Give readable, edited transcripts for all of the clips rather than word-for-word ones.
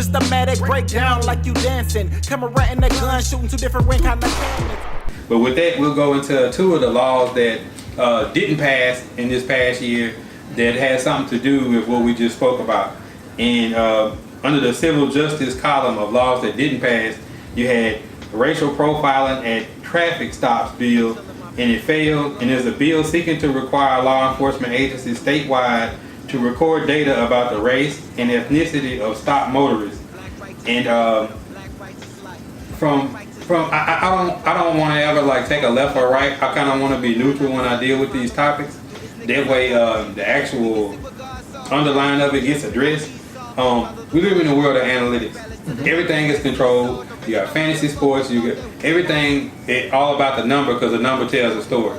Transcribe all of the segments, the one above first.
Systematic breakdown like you dancing. Camera and a gun shooting two different kind of cannons. But with that, we'll go into two of the laws that didn't pass in this past year that had something to do with what we just spoke about. And under the civil justice column of laws that didn't pass, you had racial profiling at traffic stops bill, and it failed. And there's a bill seeking to require law enforcement agencies statewide to record data about the race and ethnicity of stopped motorists. And I don't want to ever like take a left or right. I kind of want to be neutral when I deal with these topics. That way, the actual underline of it gets addressed. We live in a world of analytics. Everything is controlled. You got fantasy sports. You got everything. All about the number because the number tells a story.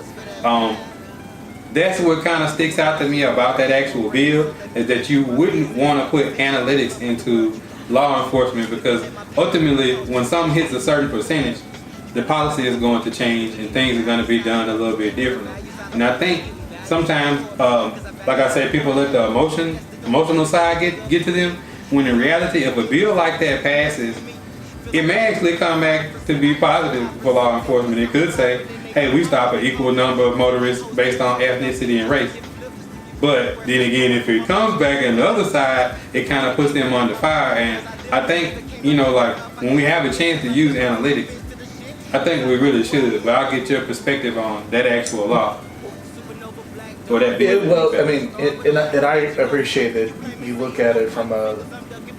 That's what kind of sticks out to me about that actual bill is that you wouldn't want to put analytics into law enforcement because ultimately when something hits a certain percentage, the policy is going to change and things are going to be done a little bit differently. And I think sometimes, like I said, people let the emotional side get to them, when in reality, if a bill like that passes, it may actually come back to be positive for law enforcement. It could say, hey, we stop an equal number of motorists based on ethnicity and race. But then again, if it comes back on the other side, it kind of puts them under fire. And I think, like when we have a chance to use analytics, I think we really should. But I'll get your perspective on that actual law. Or that bill. Well, I mean, and I appreciate that you look at it from a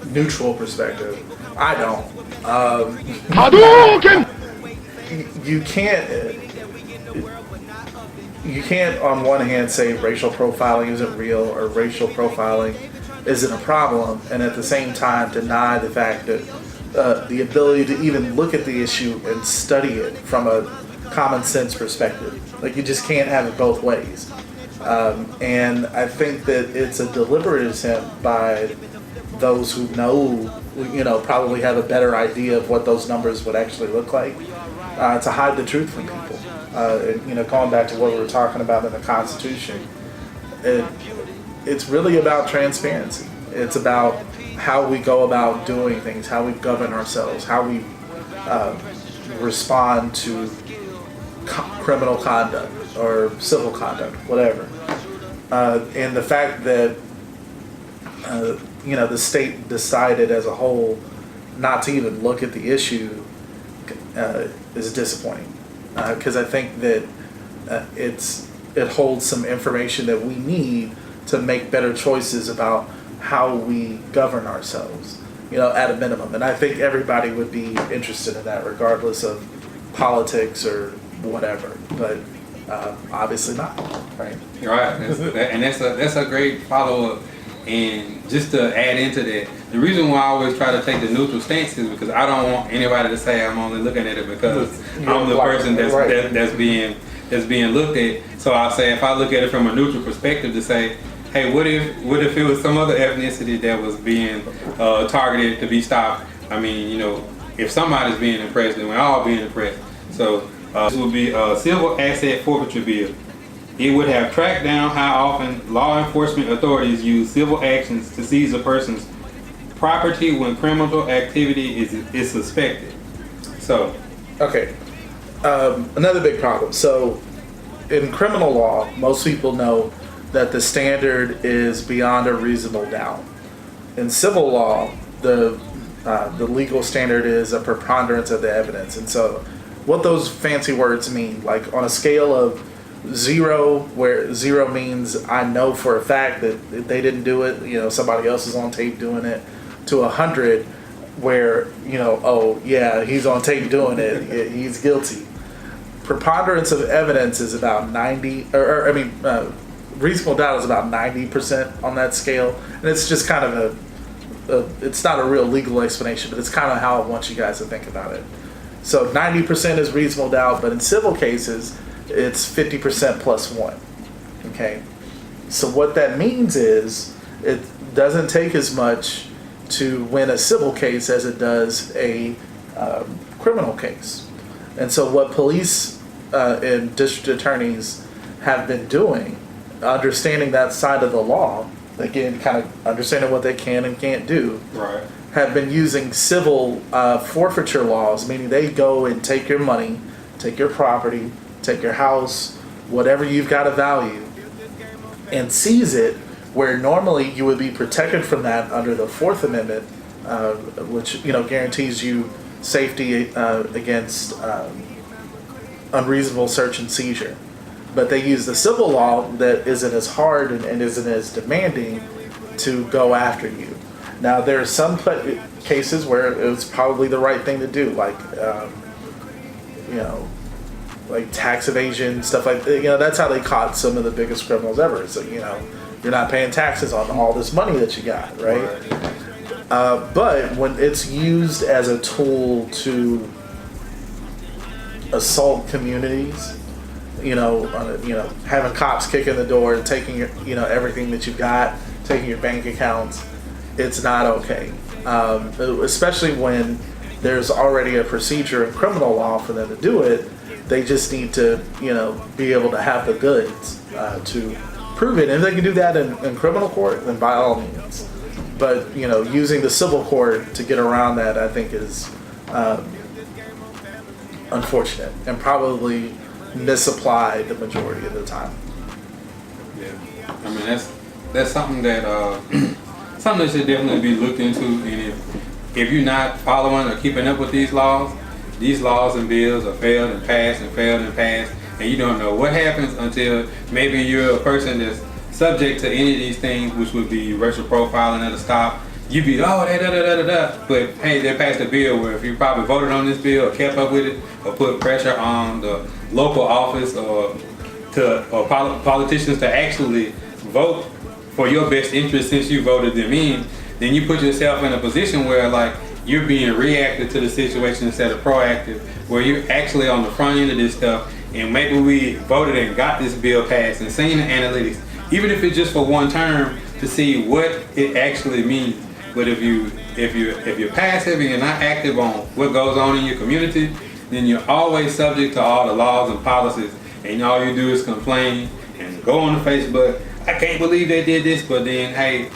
neutral perspective. I don't. You can't on one hand say racial profiling isn't real or racial profiling isn't a problem, and at the same time deny the fact that the ability to even look at the issue and study it from a common sense perspective. Like, you just can't have it both ways. And I think that it's a deliberate attempt by those who know, probably have a better idea of what those numbers would actually look like, to hide the truth from people. Going back to what we were talking about in the Constitution, it's really about transparency. It's about how we go about doing things, how we govern ourselves, how we respond to criminal conduct or civil conduct, whatever. And the fact that the state decided as a whole not to even look at the issue is disappointing, because I think that it holds some information that we need to make better choices about how we govern ourselves, at a minimum. And I think everybody would be interested in that, regardless of politics or whatever. But obviously not, right? Right, and that's a great follow-up. And just to add into that, the reason why I always try to take the neutral stance is because I don't want anybody to say I'm only looking at it because I'm the person that's being looked at. So I'll say, if I look at it from a neutral perspective, to say, hey, what if it was some other ethnicity that was being targeted to be stopped? I mean, if somebody's being impressed, then we're all being impressed. So this would be a civil asset forfeiture bill. It would have tracked down how often law enforcement authorities use civil actions to seize a person's property when criminal activity is suspected. So, okay, another big problem. So, in criminal law, most people know that the standard is beyond a reasonable doubt. In civil law, the legal standard is a preponderance of the evidence. And so, what those fancy words mean, like on a scale of 0, where 0 means I know for a fact that they didn't do it, somebody else is on tape doing it, to 100, where, oh yeah, he's on tape doing it, he's guilty. Preponderance of evidence is about 90, reasonable doubt is about 90% on that scale, and it's just kind of it's not a real legal explanation, but it's kind of how I want you guys to think about it. So 90% is reasonable doubt, but in civil cases, it's 50% plus 1. Okay? So what that means is it doesn't take as much to win a civil case as it does a criminal case. And so what police and district attorneys have been doing, understanding that side of the law, again, kind of understanding what they can and can't do, right, have been using civil forfeiture laws, meaning they go and take your money, take your property, take your house, whatever you've got of value, and seize it, where normally you would be protected from that under the Fourth Amendment, which guarantees you safety against unreasonable search and seizure. But they use the civil law that isn't as hard and isn't as demanding to go after you. Now, there are some cases where it was probably the right thing to do, like like tax evasion, stuff like that. That's how they caught some of the biggest criminals ever. So you're not paying taxes on all this money that you got, right? But when it's used as a tool to assault communities, having cops kick in the door and taking your, everything that you've got, taking your bank accounts, it's not okay. Especially when there's already a procedure in criminal law for them to do it. They just need to, be able to have the goods to prove it. And if they can do that in criminal court, then by all means. But, using the civil court to get around that, I think is unfortunate and probably misapplied the majority of the time. Yeah, I mean that's something that something that should definitely be looked into. And if you're not following or keeping up with these laws and bills are failed and passed, and you don't know what happens until maybe you're a person that's subject to any of these things, which would be racial profiling at a stop. You'd be, but hey, they passed a bill where if you probably voted on this bill or kept up with it or put pressure on the local office or politicians to actually vote for your best interest since you voted them in, then you put yourself in a position where like you're being reactive to the situation instead of proactive, where you're actually on the front end of this stuff. And maybe we voted and got this bill passed and seen the analytics, even if it's just for one term, to see what it actually means. But if you're passive and you're not active on what goes on in your community, then you're always subject to all the laws and policies, and all you do is complain and go on the Facebook. I can't believe they did this, but then hey,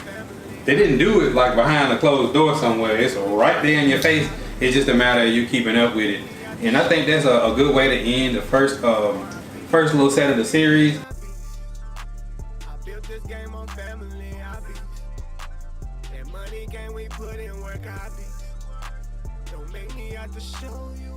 they didn't do it like behind a closed door somewhere. It's right there in your face. It's just a matter of you keeping up with it. And I think that's a good way to end the first little set of the series. I built this game on family, that money game we put in work, don't make me have to show you